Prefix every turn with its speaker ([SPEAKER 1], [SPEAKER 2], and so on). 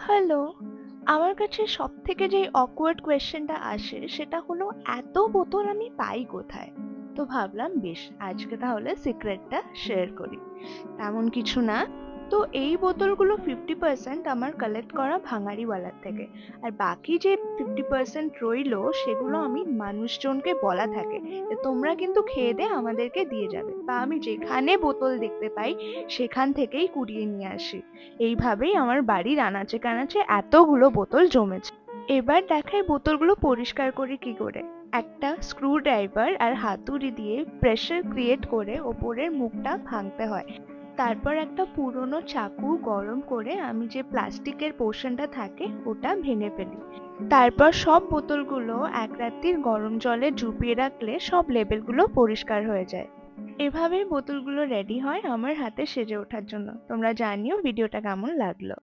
[SPEAKER 1] Hello, আমার কাছে সবথেকে যেই awkward কোয়েশ্চেনটা আসে সেটা হলো এত বোতল আমি পাই কোথায়? তো ভাবলাম বেশ আজকে তাহলে সিক্রেটটা শেয়ার করি। তেমন কিছু না। তো এই বোতলগুলো 50% আমার কালেক্ট করা ভাঙাড়িওয়ালার থেকে। আর বাকি যে 50% রইলো সেগুলো আমি মানুষজনকে বলা থাকে যে তোমরা কিন্তু খেয়ে দিয়ে আমাদেরকে দিয়ে যাবে। বা আমি যেখানে বোতল দেখতে পাই সেখান থেকেই কুড়িয়ে নিয়ে আসি। এইভাবেই আমার বাড়ির আনাচে কানাচে এতগুলো বোতল জমেছে। এবার দেখাই বোতলগুলো পরিষ্কার করি কি করে। একটা স্ক্রু ড্রাইভার আর হাতুড়ি দিয়ে প্রেসার ক্রিয়েট করে ওপরের মুখটা ভাঙতে হয়। তারপর একটা পুরনো চাকু গরম করে আমি যে প্লাস্টিকের পোর্শনটা থাকে ওটা ভেঙে ফেলি। তারপর সব বোতলগুলো এক রাত্রির গরম জলে ডুবিয়ে রাখলে সব লেবেলগুলো পরিষ্কার হয়ে যায়। এভাবেই বোতলগুলো রেডি হয় আমার হাতে সেজে ওঠার জন্য। তোমরা জানিও ভিডিওটা কেমন লাগলো।